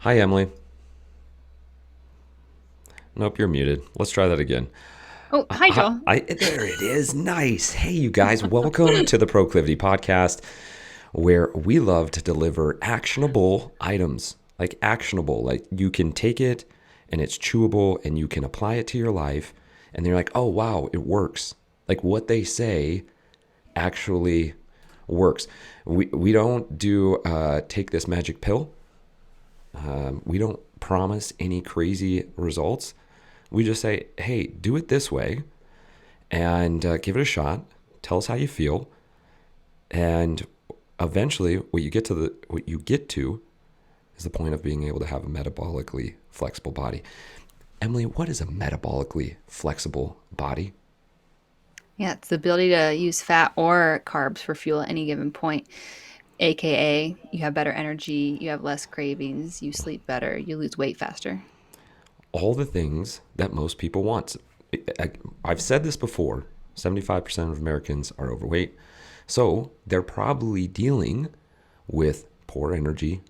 Hi, Emily. Nope, you're muted. Let's try that again. Oh, hi, Joel. There it is. Nice. Hey, you guys. Welcome to the Proclivity Podcast, where we love to deliver actionable items. Like actionable. Like you can take it and it's chewable and you can apply it to your life. And they're like, oh, wow, it works. Like what they say actually works. We don't do take this magic pill. We don't promise any crazy results. We just say, hey, do it this way and give it a shot. Tell us how you feel. And eventually what you get to is the point of being able to have a metabolically flexible body. Emily, what is a metabolically flexible body? Yeah, it's the ability to use fat or carbs for fuel at any given point, aka you have better energy, you have less cravings, you sleep better, you lose weight faster. All the things that most people want. I've said this before, 75% of Americans are overweight. So they're probably dealing with poor energy,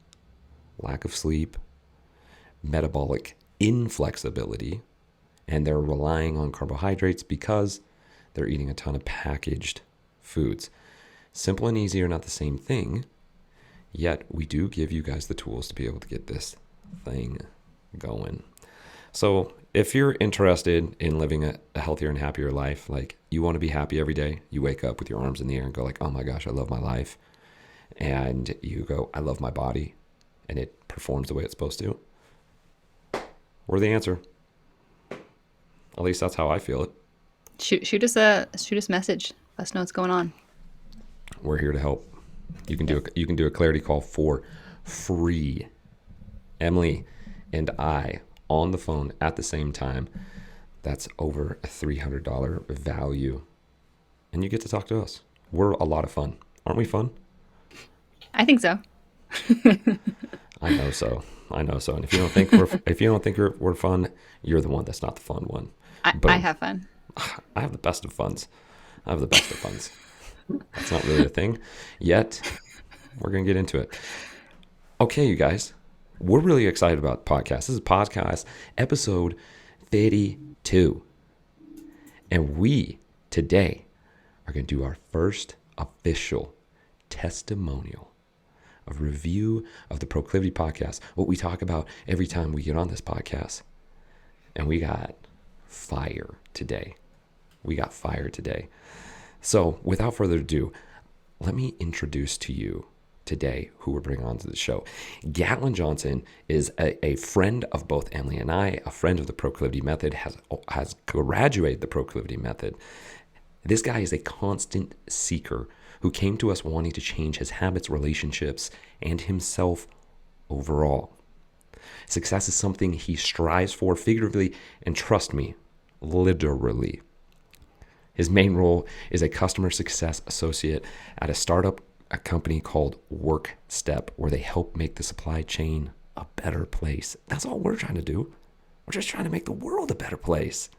lack of sleep, metabolic inflexibility, and they're relying on carbohydrates because they're eating a ton of packaged foods. Simple and easy are not the same thing, yet we do give you guys the tools to be able to get this thing going. So if you're interested in living a healthier and happier life, like you want to be happy every day, you wake up with your arms in the air and go like, oh my gosh, I love my life. And you go, I love my body and it performs the way it's supposed to. We're the answer. At least that's how I feel it. Shoot us a message. Let us know what's going on. We're here to help. You can do a clarity call for free. Emily and I on the phone at the same time. That's over a $300 value. And you get to talk to us. We're a lot of fun. Aren't we fun? I think so. I know so. I know so. And if you don't think we're fun, you're the one that's not the fun one. I Boom. have fun. I have the best of funs. I have the best of funs. That's not really a thing yet. We're going to get into it. Okay, you guys. We're really excited about the podcast. This is podcast episode 32. And we today are going to do our first official testimonial, a review of the Proclivity podcast, what we talk about every time we get on this podcast. And we got fire today. So without further ado, let me introduce to you today who we're bringing onto the show. Gatlin Johnson is a friend of both Emily and I, a friend of the Proclivity Method, has graduated the Proclivity Method. This guy is a constant seeker who came to us wanting to change his habits, relationships, and himself overall. Success is something he strives for figuratively, and trust me, literally. His main role is a customer success associate at a company called WorkStep, where they help make the supply chain a better place. That's all we're trying to do. We're just trying to make the world a better place.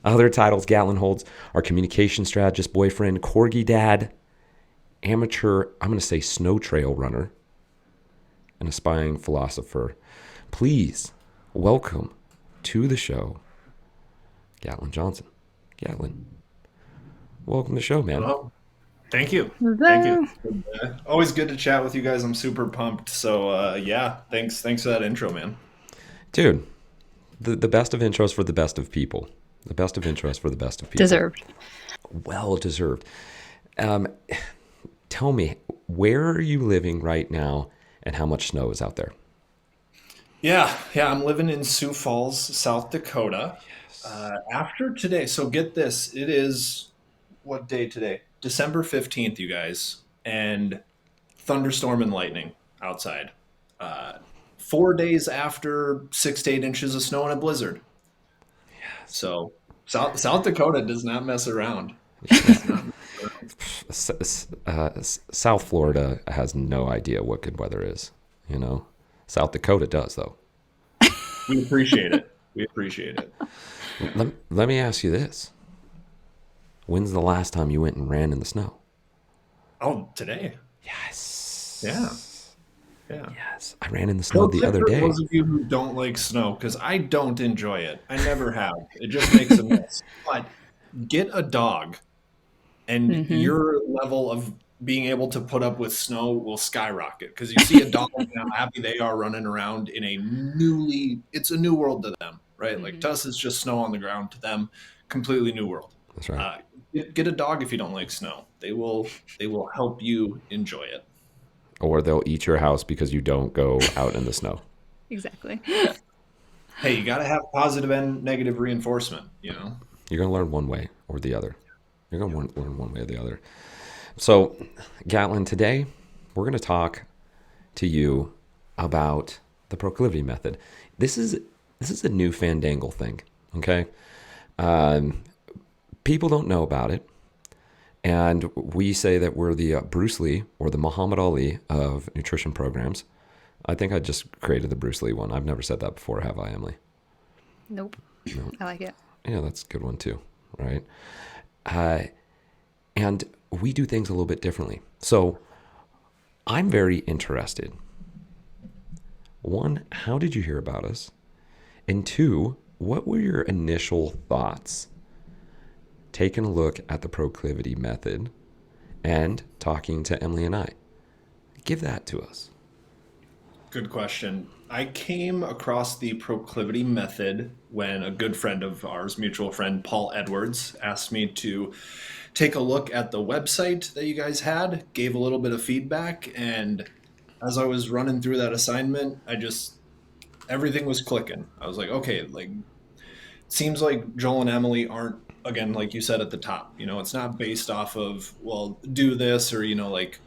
Other titles Gatlin holds are communication strategist, boyfriend, corgi dad, amateur, I'm going to say snow trail runner, and aspiring philosopher. Please welcome to the show, Gatlin Johnson. Gatlin, welcome to the show, man. Well, thank you. Thank you. Hello. Always good to chat with you guys. I'm super pumped. So yeah, thanks for that intro, man. Dude, the best of intros for the best of people. The best of intros for the best of people. Deserved. Well deserved. Tell me, where are you living right now and how much snow is out there? Yeah, I'm living in Sioux Falls, South Dakota. After today, so get this. It is what day today? December 15th, you guys. And thunderstorm and lightning outside. 4 days after 6 to 8 inches of snow and a blizzard. So South Dakota does not mess around. Does not mess around. South Florida has no idea what good weather is, you know? South Dakota does, though. We appreciate it. We appreciate it. Let me ask you this. When's the last time you went and ran in the snow? Oh, today. Yes. Yeah. Yeah. Yes, I ran in the snow Pro the tip other for day. those of you who don't like snow, because I don't enjoy it. I never have. It just makes a mess. But get a dog, and Mm-hmm. your level of being able to put up with snow will skyrocket. Because you see a dog and how happy they are running around in it's a new world to them, right? Like Mm-hmm. to us, it's just snow on the ground. To them, completely new world. That's right. Uh, get a dog if you don't like snow. They will help you enjoy it. Or they'll eat your house because you don't go out in the snow. Exactly. Hey, you got to have positive and negative reinforcement, you know? You're going to learn one way or the other. You're going to learn one way or the other. So, Gatlin, today we're going to talk to you about the proclivity method. This is a new fandangle thing, okay? Um, People don't know about it, and we say that we're the Bruce Lee or the Muhammad Ali of nutrition programs. I think I just created the Bruce Lee one. I've never said that before, have I, Emily? Nope. No. I like it. Yeah, that's a good one too, right? Uh, and we do things a little bit differently. So I'm very interested. One, how did you hear about us? And two, what were your initial thoughts taking a look at the proclivity method and talking to Emily and I? Give that to us. Good question. I came across the proclivity method when a good friend of ours, mutual friend Paul Edwards, asked me to take a look at the website that you guys had, gave a little bit of feedback, and as I was running through that assignment, everything was clicking. I was like, okay, like seems like Joel and Emily aren't, again, like you said at the top, it's not based off of, well, do this or, like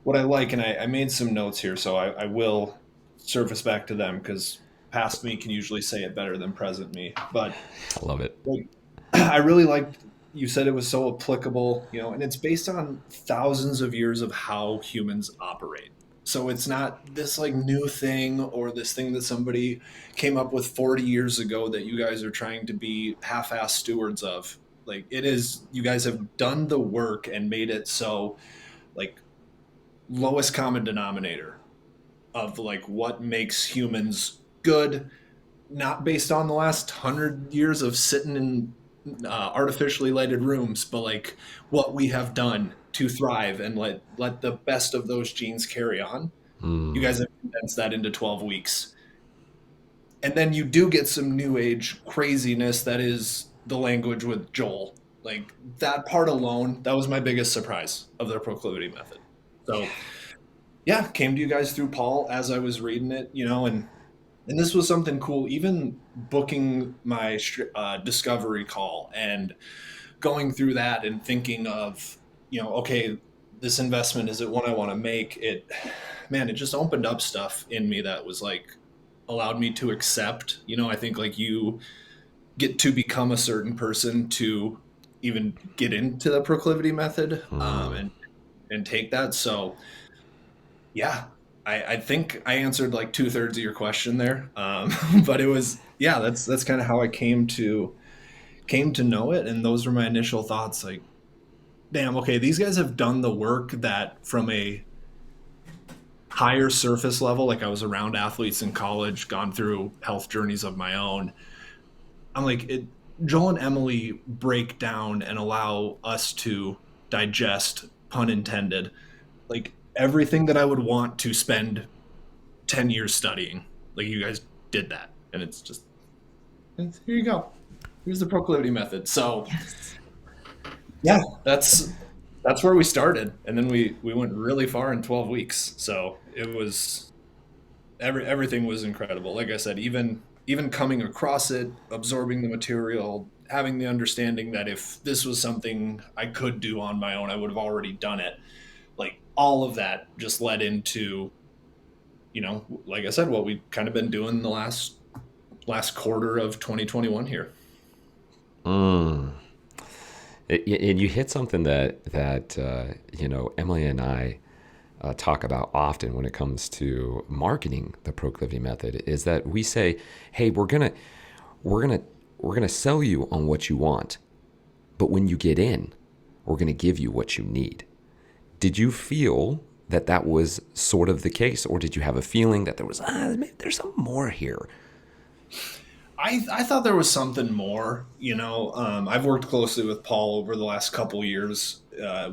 what I like. And I made some notes here, so I will surface back to them because past me can usually say it better than present me. But I love it. like, I really liked, you said it was so applicable, and it's based on thousands of years of how humans operate. So it's not this like new thing or this thing that somebody came up with 40 years ago that you guys are trying to be half-assed stewards of. Like it is, you guys have done the work and made it so like lowest common denominator of like what makes humans good, not based on the last 100 years of sitting in artificially lighted rooms, but like what we have done to thrive and let the best of those genes carry on. You Mm, guys have condensed that into 12 weeks. And then you do get some new age craziness that is the language with Joel. Like that part alone, that was my biggest surprise of their proclivity method. So yeah, came to you guys through Paul as I was reading it, and this was something cool. Even booking my discovery call and going through that and thinking of, okay, this investment is it one I want to make? Man, it just opened up stuff in me that was like allowed me to accept. I think like you get to become a certain person to even get into the proclivity method, mm. and take that. So yeah, I think I answered like 2/3 of your question there, but it was, yeah, that's kind of how I came to know it, and those were my initial thoughts. Like, damn, okay, these guys have done the work that from a higher surface level, like I was around athletes in college, gone through health journeys of my own. I'm like, Joel and Emily break down and allow us to digest, pun intended, like everything that I would want to spend 10 years studying. Like you guys did that. And here you go. Here's the proclivity method. So Yes. yeah, that's where we started. And then we went really far in 12 weeks. So it was everything was incredible. Like I said, even coming across it, absorbing the material, having the understanding that if this was something I could do on my own, I would have already done it. Like all of that just led into, like I said, what we've kind of been doing the last quarter of 2021 here. Mm. And you hit something that Emily and I talk about often when it comes to marketing the proclivity method is that we say, hey, we're gonna we're gonna sell you on what you want, but when you get in, we're gonna give you what you need. Did you feel that that was sort of the case, or did you have a feeling that there was maybe there's some more here? I thought there was something more. I've worked closely with Paul over the last couple years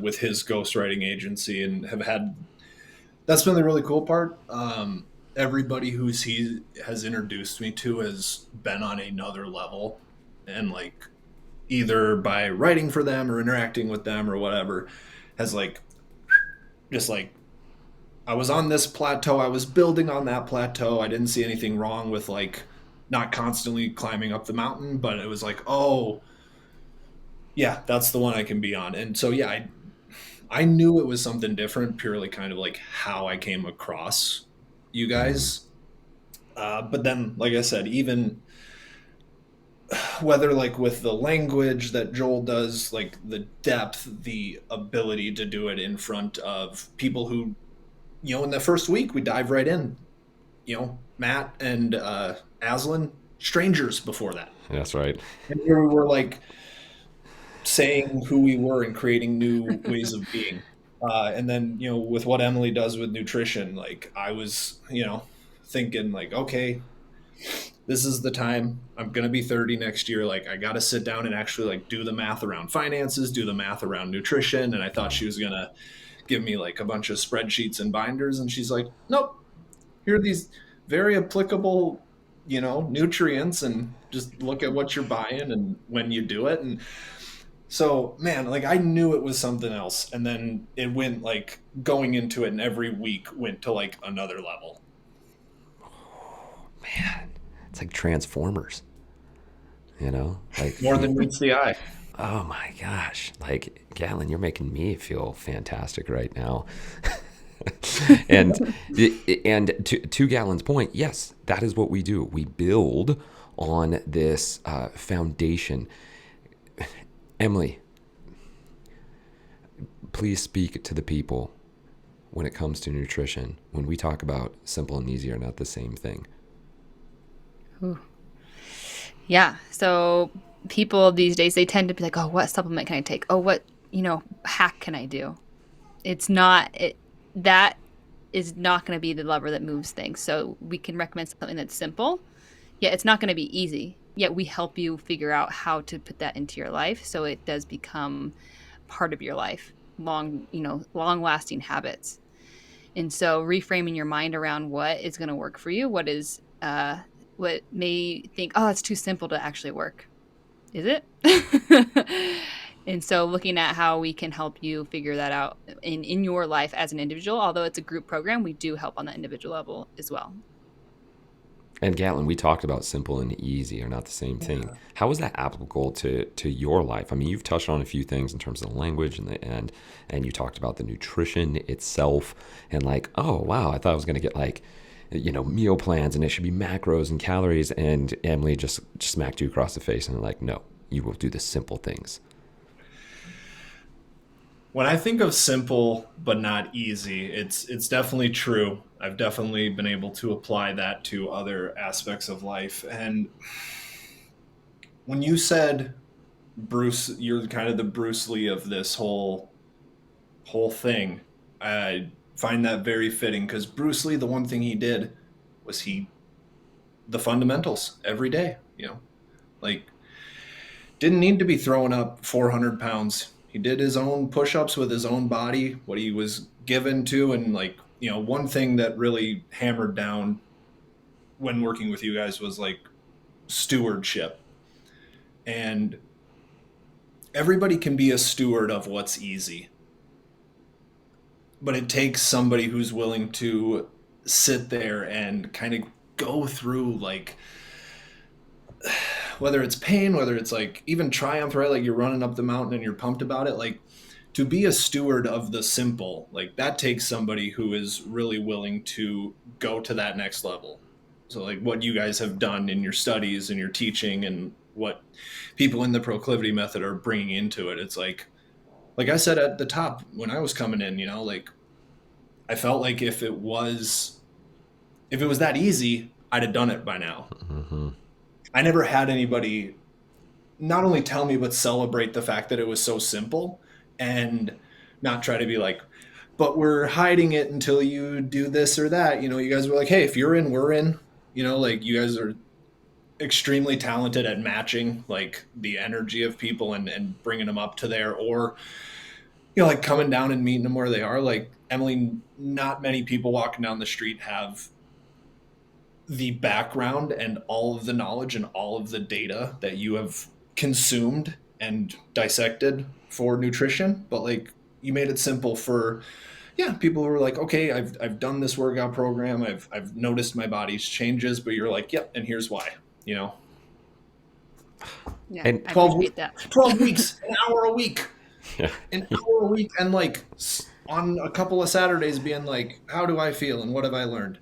with his ghostwriting agency, and have had that's been the really cool part. Everybody who's he has introduced me to has been on another level, and like either by writing for them or interacting with them or whatever, has like just like I was on this plateau, I was building on that plateau. I didn't see anything wrong with like not constantly climbing up the mountain, but it was like, oh yeah, that's the one I can be on. And so yeah, I knew it was something different, purely kind of like how I came across you Mm, guys. But then, like I said, even whether like with the language that Joel does, like the depth, the ability to do it in front of people who, in the first week we dive right in. Matt and Aslan, strangers before that. that's right. And here we were like saying who we were and creating new ways of being. And then, with what Emily does with nutrition, like I was, thinking like, okay, this is the time. I'm going to be 30 next year. Like I got to sit down and actually like do the math around finances, do the math around nutrition. And I thought she was going to give me like a bunch of spreadsheets and binders. And she's like, nope, here are these very applicable, nutrients, and just look at what you're buying and when you do it. And so, man, like I knew it was something else. And then it went like going into it, and every week went to like another level. Man, it's like Transformers, like More than meets the eye. oh my gosh, like Gatlin, you're making me feel fantastic right now. and and to Galen's point, yes, that is what we do. We build on this foundation. Emily, please speak to the people when it comes to nutrition. When we talk about simple and easy are not the same thing. Ooh. Yeah. So people these days, they tend to be like, oh, what supplement can I take? Oh, what, hack can I do? It's not, that is not going to be the lever that moves things. So we can recommend something that's simple. Yeah, it's not going to be easy. Yet we help you figure out how to put that into your life so it does become part of your life, long lasting habits. And so reframing your mind around what is going to work for you, what may think, oh, it's too simple to actually work. Is it? And so looking at how we can help you figure that out in your life as an individual, although it's a group program, we do help on the individual level as well. And Gatlin, we talked about simple and easy are not the same thing. How is that applicable to your life? I mean, you've touched on a few things in terms of the language and you talked about the nutrition itself and like, oh wow, I thought I was gonna get like, meal plans and it should be macros and calories, and Emily just smacked you across the face and like, no, you will do the simple things. When I think of simple but not easy, it's definitely true. I've definitely been able to apply that to other aspects of life. And when you said Bruce, you're kind of the Bruce Lee of this whole thing. I find that very fitting because Bruce Lee, the one thing he did was the fundamentals every day. Like didn't need to be throwing up 400 pounds. He did his own push-ups with his own body, what he was given to, and like one thing that really hammered down when working with you guys was like stewardship. And everybody can be a steward of what's easy, but it takes somebody who's willing to sit there and kind of go through like whether it's pain, whether it's like even triumph, right? Like you're running up the mountain and you're pumped about it. Like to be a steward of the simple, like that takes somebody who is really willing to go to that next level. So like what you guys have done in your studies and your teaching and what people in the proclivity method are bringing into it. It's like I said at the top when I was coming in, like I felt like if it was that easy, I'd have done it by now. Mm-hmm. I never had anybody not only tell me but celebrate the fact that it was so simple, and not try to be like, but we're hiding it until you do this or that. You guys were like, hey, if you're in, we're in. Like you guys are extremely talented at matching like the energy of people and bringing them up to there, or like coming down and meeting them where they are. Like Emily, not many people walking down the street have the background and all of the knowledge and all of the data that you have consumed and dissected for nutrition, but like you made it simple for people who are like, okay, I've done this workout program, I've noticed my body's changes, but you're like, yep, and here's why. Yeah, And I 12, appreciate that. 12 weeks, an hour a week, yeah, an hour a week, and like on a couple of Saturdays being like, how do I feel and what have I learned?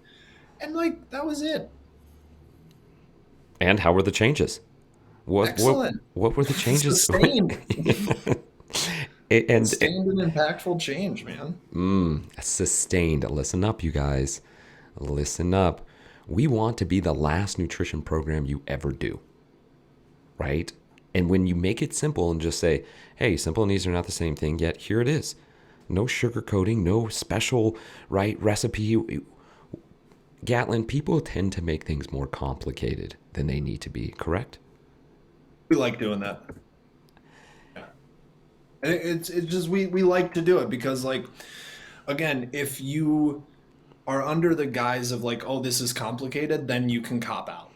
And like that was it. and how were the changes? What what Excellent. what were the changes? Sustained. and Sustained and impactful change, man. sustained. Listen up, you guys. Listen up. We want to be the last nutrition program you ever do, right? And when you make it simple and just say, hey, simple and easy are not the same thing, yet here it is. No sugarcoating, no special, right, recipe. Gatlin, people tend to make things more complicated than they need to be, correct? We like doing that. Yeah. It's just we like to do it because like again, if you are under the guise of like, oh, this is complicated, then you can cop out.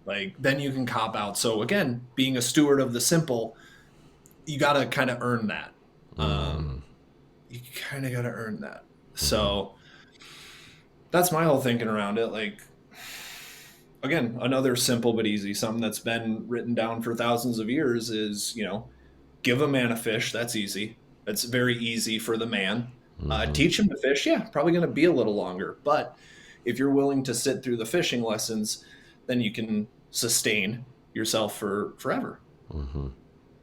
Like then you can cop out. So again, being a steward of the simple, you got to kind of earn that. You kind of got to earn that. So that's my whole thinking around it. Like again, another simple but easy, something that's been written down for thousands of years is, give a man a fish. That's easy. That's very easy for the man. Teach him to fish. Yeah, probably going to be a little longer. But if you're willing to sit through the fishing lessons, then you can sustain yourself for forever.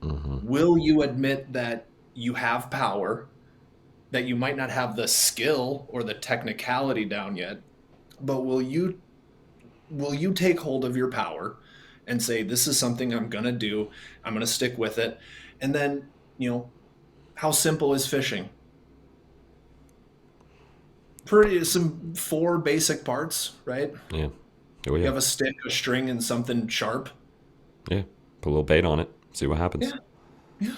Will you admit that you have power, that you might not have the skill or the technicality down yet, but will you take hold of your power and say, this is something I'm going to do. I'm going to stick with it. And then, how simple is fishing? Some 4 basic parts, right? Yeah. Oh, You yeah. have a stick, a string, and something sharp. Yeah. Put a little bait on it. See what happens. Yeah. Yeah.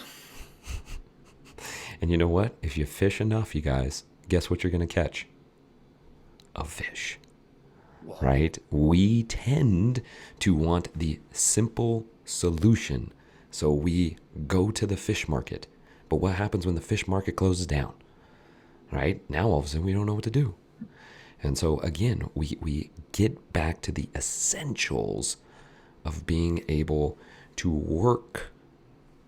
And you know what? If you fish enough, you guys, guess what you're going to catch? A fish. Well, Right? We tend to want the simple solution. So we go to the fish market. But what happens when the fish market closes down? Right? Now all of a sudden we don't know what to do. And so again, we get back to the essentials of being able to work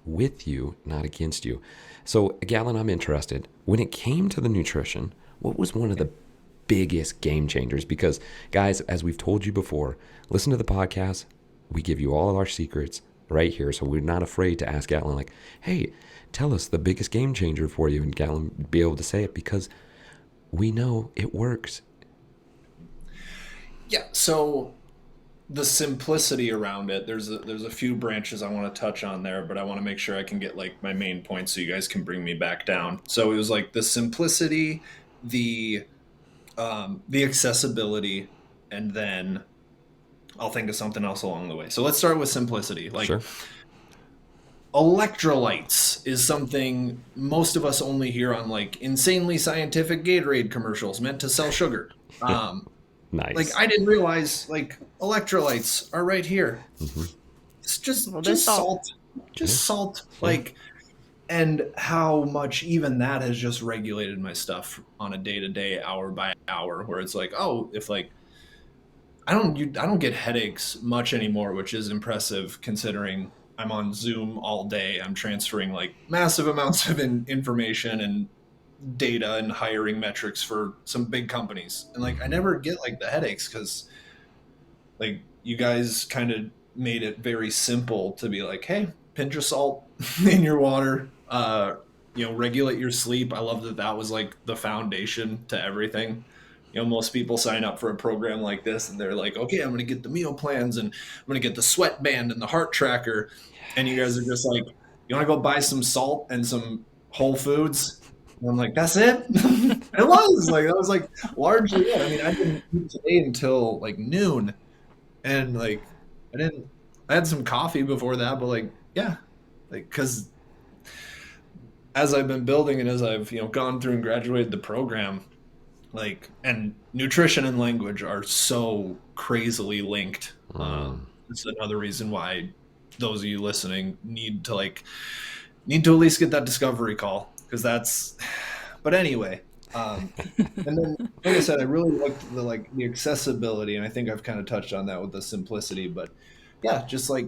with you, not against you. So, Gatlin, I'm interested. When it came to the nutrition, what was one of the biggest game changers? Because, guys, as we've told you before, listen to the podcast. We give you all of our secrets right here. So we're not afraid to ask Gatlin, like, hey, tell us the biggest game changer for you. And Gatlin be able to say it because we know it works. yeah. So the simplicity around it, there's a few branches I want to touch on there, but I want to make sure I can get like my main points so you guys can bring me back down. So it was like the simplicity, the accessibility, and then I'll think of something else along the way. So let's start with simplicity. Like Sure. electrolytes is something most of us only hear on like insanely scientific Gatorade commercials meant to sell sugar. Like Nice. I didn't realize like electrolytes are right here. It's just Well, there's salt. salt. Just salt. Like and how much even that has just regulated my stuff on a day-to-day, hour by hour, where it's like, oh, if like I don't get headaches much anymore, which is impressive considering I'm on Zoom all day. I'm transferring like massive amounts of information and data and hiring metrics for some big companies. And like I never get like the headaches because like you guys kind of made it very simple to be like, hey, pinch of salt in your water. Regulate your sleep. I love that that was like the foundation to everything. Most people sign up for a program like this and they're like, okay, I'm going to get the meal plans and I'm going to get the sweatband and the heart tracker. And you guys are just like, you want to go buy some salt and some Whole Foods? And I'm like, that's it? It was like, that was like largely it. I mean, I didn't eat today until like noon. And like, I didn't, I had some coffee before that, but like, yeah, like, cause as I've been building and as I've, gone through and graduated the program, like, and nutrition and language are so crazily linked. It's another reason why those of you listening need to at least get that discovery call, because that's, but anyway, and then like I said, I really liked the accessibility, and I think I've kind of touched on that with the simplicity, but yeah, just like,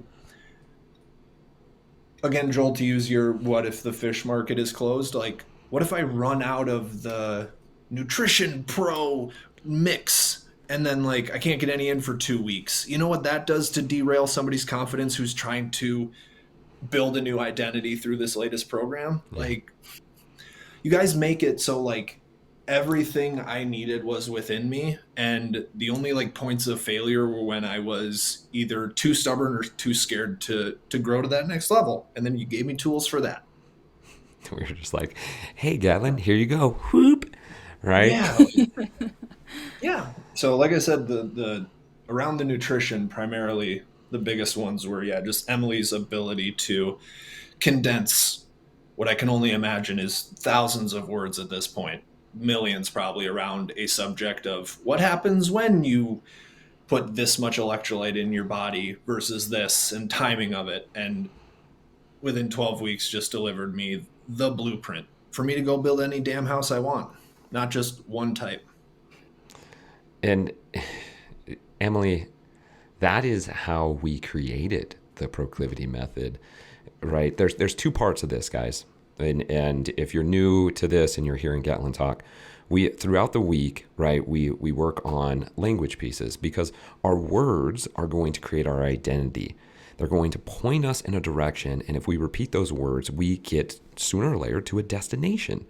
again, Joel, to use your what if the fish market is closed, like what if I run out of the nutrition pro mix, and then like I can't get any in for 2 weeks? You know what that does to derail somebody's confidence who's trying to build a new identity through this latest program? Yeah. Like, you guys make it so like everything I needed was within me, and the only like points of failure were when I was either too stubborn or too scared to grow to that next level. And then you gave me tools for that. We were just like, hey, Gatlin, here you go. Whoop. Right? Yeah, yeah. So like I said, the around the nutrition primarily, the biggest ones were, yeah, just Emily's ability to condense what I can only imagine is thousands of words at this point, millions probably, around a subject of what happens when you put this much electrolyte in your body versus this, and timing of it. And within 12 weeks, just delivered me the blueprint for me to go build any damn house I want, not just one type. And Emily, that is how we created the proclivity method, right? There's two parts of this, guys. And if you're new to this and you're hearing Gatlin talk, we throughout the week, right, we work on language pieces because our words are going to create our identity. They're going to point us in a direction, and if we repeat those words, we get sooner or later to a destination.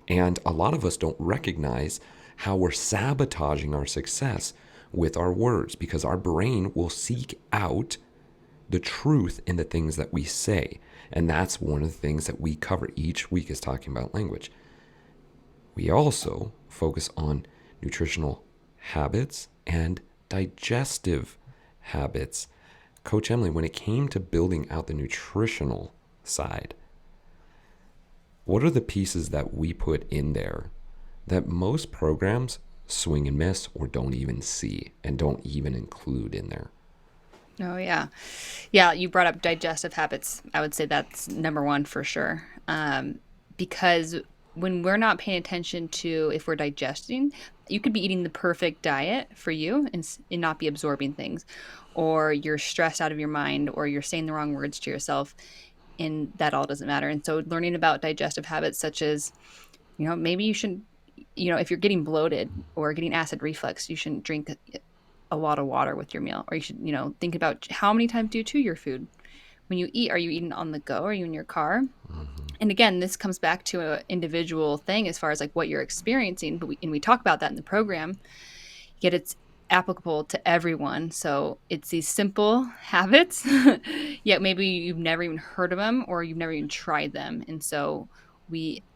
And a lot of us don't recognize how we're sabotaging our success with our words because our brain will seek out the truth in the things that we say. And that's one of the things that we cover each week is talking about language. We also focus on nutritional habits and digestive habits. Coach Emily, when it came to building out the nutritional side, what are the pieces that we put in there that most programs swing and miss or don't even see and don't even include in there? Oh, yeah. Yeah, you brought up digestive habits. I would say that's number one for sure. Because when we're not paying attention to if we're digesting, you could be eating the perfect diet for you and not be absorbing things, or you're stressed out of your mind, or you're saying the wrong words to yourself, and that all doesn't matter. And so learning about digestive habits such as, maybe you shouldn't, if you're getting bloated or getting acid reflux, you shouldn't drink a lot of water with your meal, or you should, think about how many times do you chew your food. When you eat, are you eating on the go? Are you in your car? And again, this comes back to an individual thing as far as like what you're experiencing, but we talk about that in the program, yet it's applicable to everyone. So it's these simple habits, yet maybe you've never even heard of them or you've never even tried them. And so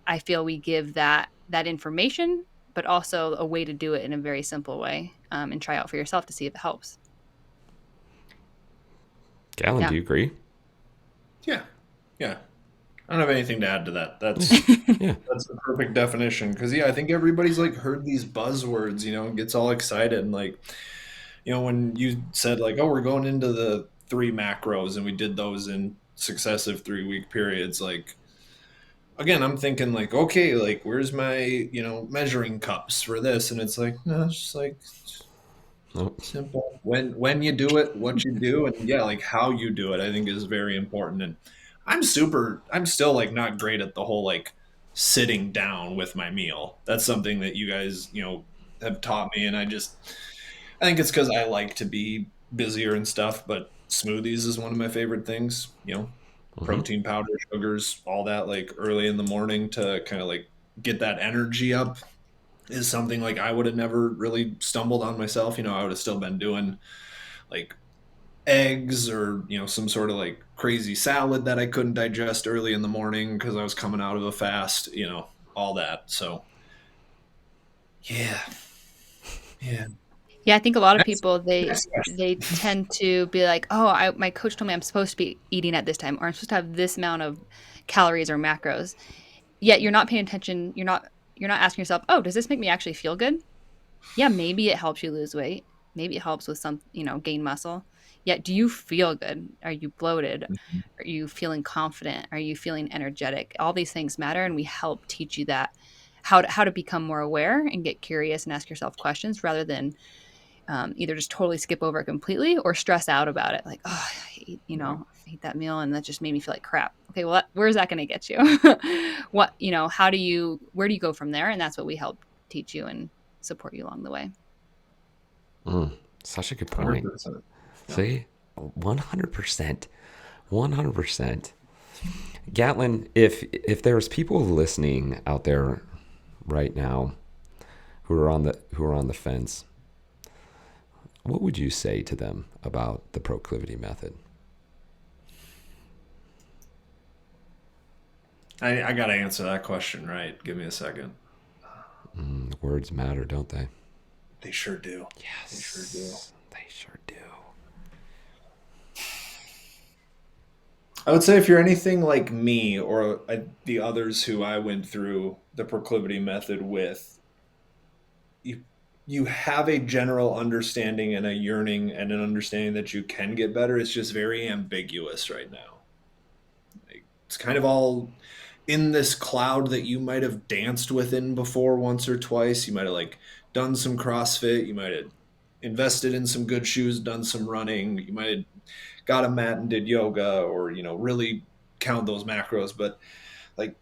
I feel we give that information, but also a way to do it in a very simple way, and try out for yourself to see if it helps. Galen, Yeah. do you agree? Yeah, yeah. I don't have anything to add to that. Yeah. That's Yeah. that's the perfect definition. Because yeah, I think everybody's like heard these buzzwords, and gets all excited, and like, when you said like, oh, we're going into the three macros, and we did those in successive 3 week periods, like, again, I'm thinking like, okay, like, where's my, measuring cups for this? And it's like, no, it's just like Oh, simple. When you do it, what you do, and yeah, like how you do it, I think is very important. And I'm still like not great at the whole like sitting down with my meal. That's something that you guys, have taught me, and I think it's because I like to be busier and stuff, but smoothies is one of my favorite things, protein powder, sugars, all that, like early in the morning to kind of like get that energy up, is something like I would have never really stumbled on myself. I would have still been doing like eggs or, some sort of like crazy salad that I couldn't digest early in the morning because I was coming out of a fast. all that. So yeah, yeah. Yeah, I think a lot of Next, people they next question. they tend to be like, "Oh, my coach told me I'm supposed to be eating at this time, or I'm supposed to have this amount of calories or macros." Yet you're not paying attention. You're not asking yourself, "Oh, does this make me actually feel good?" Yeah, maybe it helps you lose weight. Maybe it helps with some, gain muscle. Yet, do you feel good? Are you bloated? Are you feeling confident? Are you feeling energetic? All these things matter, and we help teach you that how to become more aware and get curious and ask yourself questions rather than either just totally skip over it completely or stress out about it. Like, oh, Right. I ate that meal and that just made me feel like crap. Okay, well, where's that going to get you? Where do you go from there? And that's what we help teach you and support you along the way. Mm, such a good point. 100%. Yeah. See, 100%, 100%. Gatlin, if there's people listening out there right now who are on the fence, what would you say to them about the Proclivity Method? I got to answer that question, right? Give me a second. Words matter, don't they? They sure do. They sure do. Yes, they sure do. I would say if you're anything like me or the others who I went through the proclivity method with, you you have a general understanding and a yearning and an understanding that you can get better. It's just very ambiguous right now. Like, it's kind of all in this cloud that you might have danced within before once or twice. You might have like done some CrossFit. You might have invested in some good shoes, done some running. You might have got a mat and did yoga, or really count those macros. But like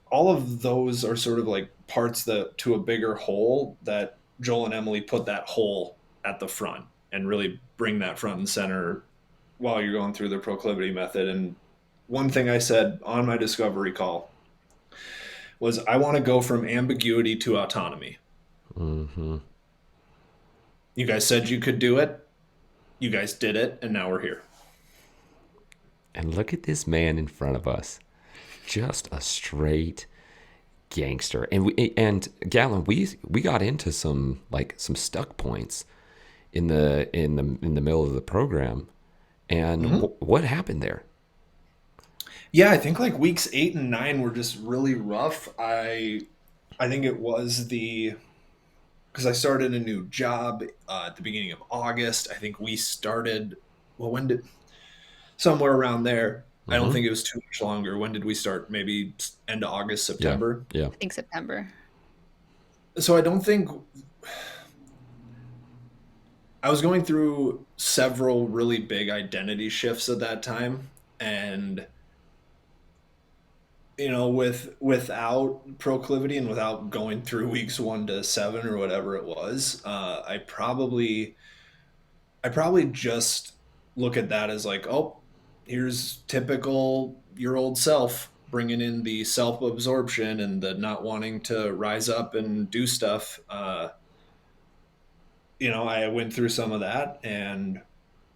all of those are sort of like parts that to a bigger whole that Joel and Emily put that whole at the front and really bring that front and center while you're going through the proclivity method. And one thing I said on my discovery call was I want to go from ambiguity to autonomy. Mm-hmm. You guys said you could do it. You guys did it, and now we're here. And look at this man in front of us, just a straight gangster. And Gatlin, we got into some stuck points in the middle of the program, and Mm-hmm. what happened there? Yeah, I think like weeks 8 and 9 were just really rough. I think it was the because I started a new job at the beginning of August. I think we started. Well, when did somewhere around there? I don't Mm-hmm. think it was too much longer. When did we start? Maybe end of August, Yeah, September. yeah. I think September. So I don't think I was going through several really big identity shifts at that time, and without proclivity and without going through weeks 1 to 7 or whatever it was, I probably just look at that as like, oh, here's typical your old self bringing in the self absorption and the not wanting to rise up and do stuff. I went through some of that, and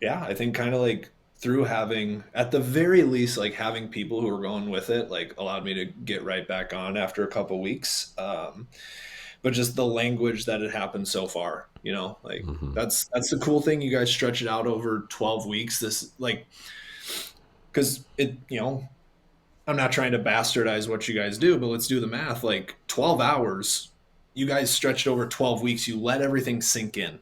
yeah, I think kind of like through having at the very least like having people who are going with it like allowed me to get right back on after a couple weeks. But just the language that had happened so far, like Mm-hmm. that's the cool thing. You guys stretch it out over 12 weeks. This like because I'm not trying to bastardize what you guys do, but let's do the math. Like 12 hours, you guys stretched over 12 weeks. You let everything sink in.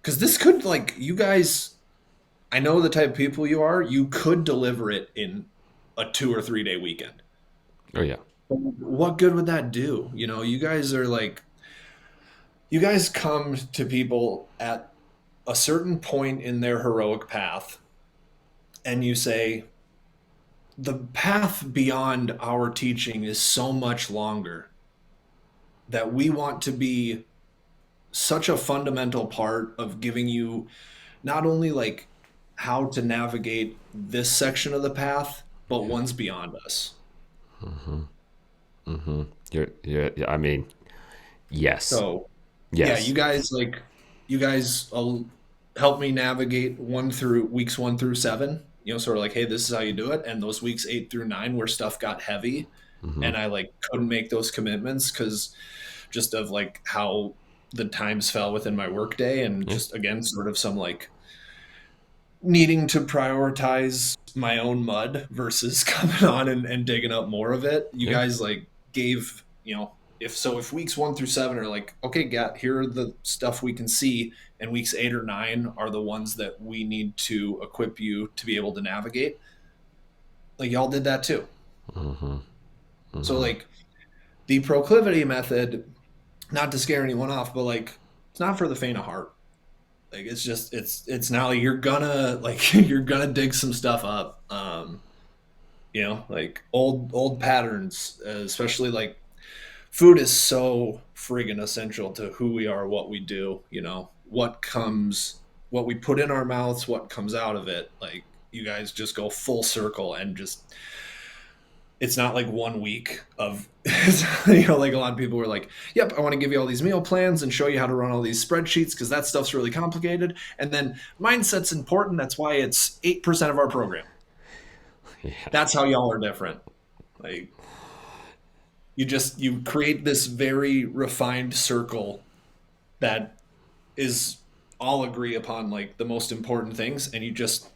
Because this could, like, you guys, I know the type of people you are. You could deliver it in a 2 or 3 day weekend. Oh yeah. What good would that do? You guys are like, you guys come to people at a certain point in their heroic path, and you say, the path beyond our teaching is so much longer that we want to be such a fundamental part of giving you not only like how to navigate this section of the path, but Yeah. ones beyond us. Mm-hmm. Mm-hmm. Yeah. I mean, yes, So, yeah, yes. you guys help me navigate weeks 1 through 7. Sort of like, hey, this is how you do it. And those weeks 8 through 9, where stuff got heavy, Mm-hmm. and I like couldn't make those commitments because just of like how the times fell within my workday, and Yeah. just again sort of some like needing to prioritize my own mud versus coming on and digging up more of it. You Yeah. guys like gave, if weeks 1 through 7 are like, okay, here are the stuff we can see, and weeks 8 or 9 are the ones that we need to equip you to be able to navigate. Like y'all did that too. Mm-hmm. So Mm-hmm. like the proclivity method, not to scare anyone off, but like it's not for the faint of heart. Like it's just it's not like you're gonna like you're gonna dig some stuff up. Like old patterns, especially like food is so friggin' essential to who we are, what we do. What we put in our mouths, what comes out of it. Like you guys just go full circle, and just it's not like 1 week of like a lot of people were like, yep, I want to give you all these meal plans and show you how to run all these spreadsheets because that stuff's really complicated. And then mindset's important. That's why it's 8% of our program. Yeah. That's how y'all are different. Like you create this very refined circle that is all agree upon like the most important things, and you just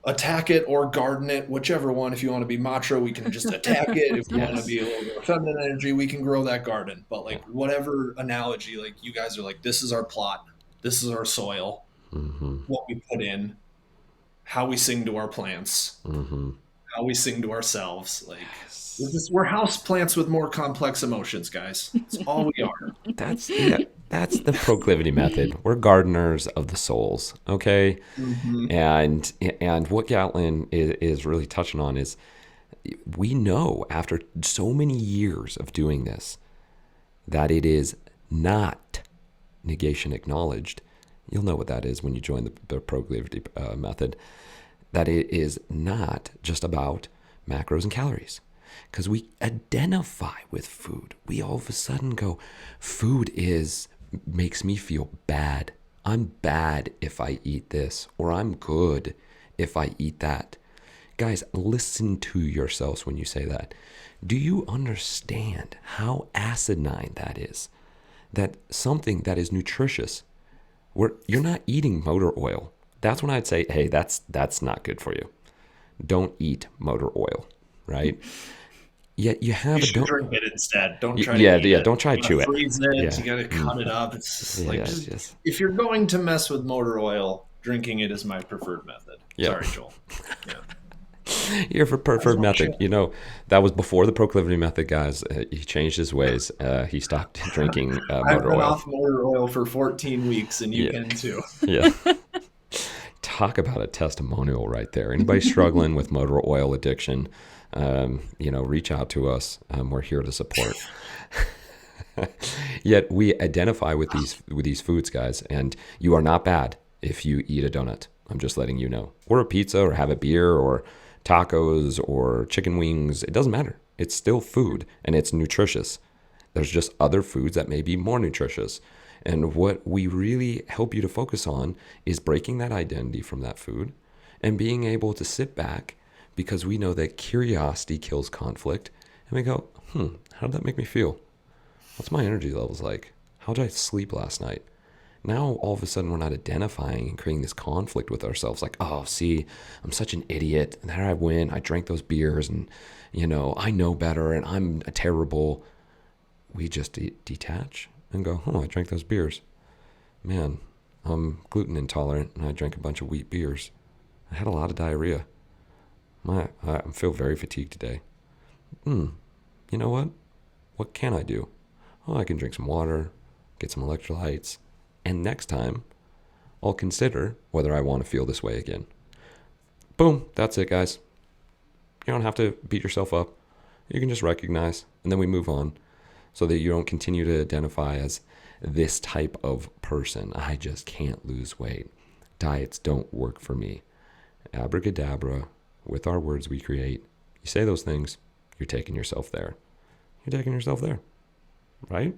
attack it or garden it, whichever one. If you want to be macho, we can just attack it. If we want to Yes. be a little more feminine energy, we can grow that garden. But Yeah. like whatever analogy, like you guys are like, this is our plot, this is our soil, Mm-hmm. what we put in, how we sing to our plants, Mm-hmm. how we sing to ourselves. Like Yes. we're house plants with more complex emotions, guys. It's all we are. That's the proclivity method. We're gardeners of the souls, okay? Mm-hmm. And what Gatlin is really touching on is we know after so many years of doing this that it is not negation acknowledged. You'll know what that is when you join the proclivity method. That it is not just about macros and calories. Because we identify with food. We all of a sudden go, food makes me feel bad. I'm bad if I eat this, or I'm good if I eat that. Guys, listen to yourselves when you say that. Do you understand how acidine that is? That something that is nutritious, where you're not eating motor oil. That's when I'd say, hey, that's not good for you. Don't eat motor oil, right? Yet you You have a should don't. drink it instead. Don't try to Yeah, eat yeah. it. Don't try to You gotta chew it. freeze it. Yeah. You gotta cut it up. It's just like Yes, just yes. if you're going to mess with motor oil, drinking it is my preferred method. Yeah. Sorry, Joel. Yeah. Your I just preferred want to method. share. That was before the proclivity method, guys. He changed his ways. He stopped drinking I've motor been oil. off motor oil for 14 weeks, and you Yeah, can too. yeah. Talk about a testimonial right there. Anybody struggling with motor oil addiction, reach out to us. We're here to support. Yet we identify with these foods, guys, and you are not bad if you eat a donut. I'm just letting you know, or a pizza, or have a beer, or tacos, or chicken wings. It doesn't matter. It's still food, and it's nutritious. There's just other foods that may be more nutritious. And what we really help you to focus on is breaking that identity from that food and being able to sit back, because we know that curiosity kills conflict. And we go, how did that make me feel? What's my energy levels like? How did I sleep last night? Now, all of a sudden, we're not identifying and creating this conflict with ourselves. Like, oh, see, I'm such an idiot. And there I went. I drank those beers and, I know better and I'm terrible. We just detach and go, I drank those beers. Man, I'm gluten intolerant and I drank a bunch of wheat beers. I had a lot of diarrhea. I feel very fatigued today. You know what? What can I do? Oh, I can drink some water, get some electrolytes, and next time I'll consider whether I want to feel this way again. Boom, that's it, guys. You don't have to beat yourself up. You can just recognize, and then we move on so that you don't continue to identify as this type of person. I just can't lose weight. Diets don't work for me. Abracadabra, with our words we create. You say those things, you're taking yourself there. You're taking yourself there, right?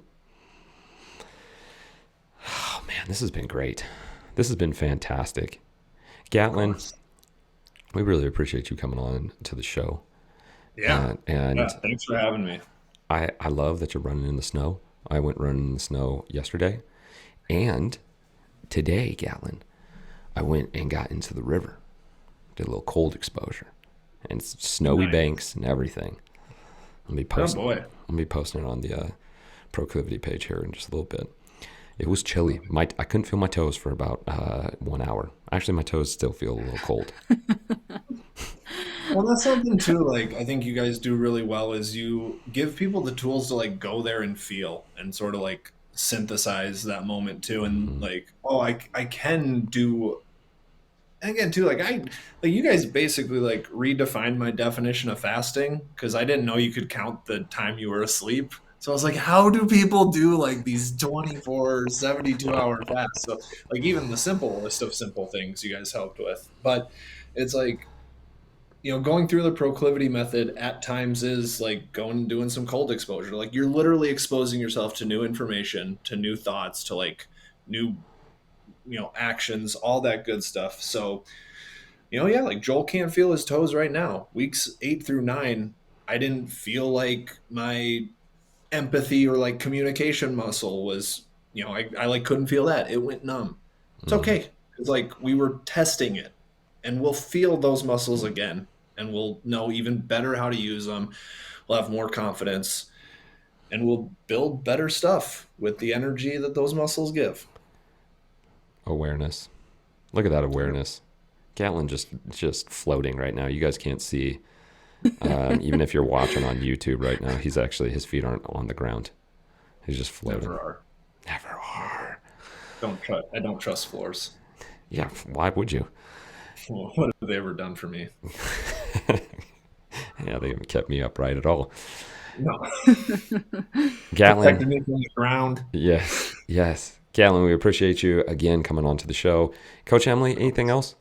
Oh man, this has been great. This has been fantastic. Gatlin, we really appreciate you coming on to the show. Yeah. Yeah. And Thanks for having me. I love that you're running in the snow. I went running in the snow yesterday. And today, Gatlin, I went and got into the river, did a little cold exposure, and snowy Nice. banks and everything. I'll be Oh posting. boy. I'll be posting it on the Proclivity page here in just a little bit. It was chilly. I couldn't feel my toes for about 1 hour. Actually, my toes still feel a little cold. Well, that's something too. Like, I think you guys do really well is you give people the tools to like go there and feel and sort of like synthesize that moment too. And Mm-hmm. like, oh, I can do. And again, too, like you guys basically like redefined my definition of fasting because I didn't know you could count the time you were asleep. So I was like, how do people do like these 24, 72 hour fasts? So like even the simplest of simple things you guys helped with. But it's like, going through the proclivity method at times is like going and doing some cold exposure. Like you're literally exposing yourself to new information, to new thoughts, to like new, actions, all that good stuff. So, yeah, like Joel can't feel his toes right now. Weeks 8 through 9, I didn't feel like my empathy or like communication muscle was, I like couldn't feel that. It went numb. It's Mm-hmm. okay. It's like we were testing it and we'll feel those muscles again and we'll know even better how to use them. We'll have more confidence and we'll build better stuff with the energy that those muscles give. Awareness. Look at that awareness. Gatlin just floating right now. You guys can't see. Even if you're watching on YouTube right now, his feet aren't on the ground. He's just floating. Never are. Never are. I don't trust floors. Yeah, why would you? Well, what have they ever done for me? Yeah, they haven't kept me upright at all. No. Gatlin, Protected me from the ground. yes, yes. Gatlin, we appreciate you again coming on to the show. Coach Emily, anything else?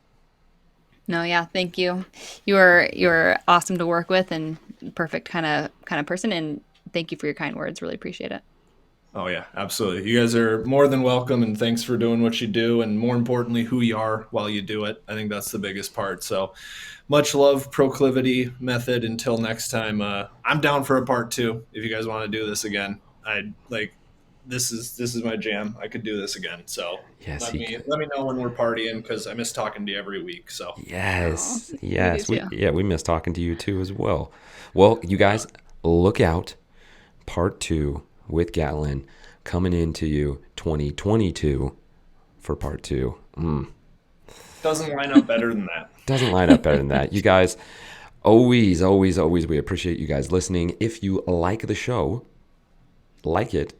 No, yeah, thank you. You're awesome to work with and perfect kind of person. And thank you for your kind words. Really appreciate it. Oh yeah, absolutely. You guys are more than welcome, and thanks for doing what you do, and more importantly, who you are while you do it. I think that's the biggest part. So, much love, Proclivity Method. Until next time, I'm down for a part two if you guys want to do this again. I like this is my jam. I could do this again. So Yes, let me know when we're partying because I miss talking to you every week. So Oh, yes, we do yes. too. We miss talking to you too as well. Well, you guys, look out. Part 2 with Gatlin coming into you 2022 for part 2. doesn't line up better than that. Doesn't line up better than that. You guys, always, always, always, we appreciate you guys listening. If you like the show, like it,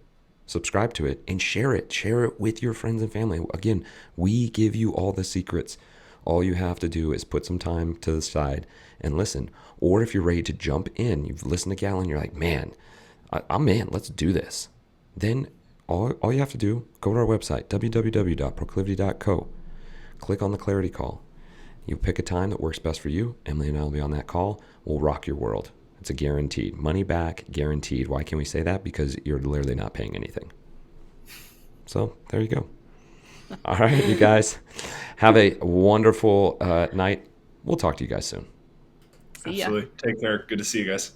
subscribe to it, and share it. Share it with your friends and family. Again, we give you all the secrets. All you have to do is put some time to the side and listen. Or if you're ready to jump in, you've listened to Gallon, you're like, man, I'm in, let's do this. Then all you have to do, go to our website, www.proclivity.co. Click on the clarity call. You pick a time that works best for you. Emily and I will be on that call. We'll rock your world. It's a guaranteed. Money back, guaranteed. Why can we say that? Because you're literally not paying anything. So there you go. All right, you guys. Have a wonderful night. We'll talk to you guys soon. See ya. Absolutely. Take care. Good to see you guys.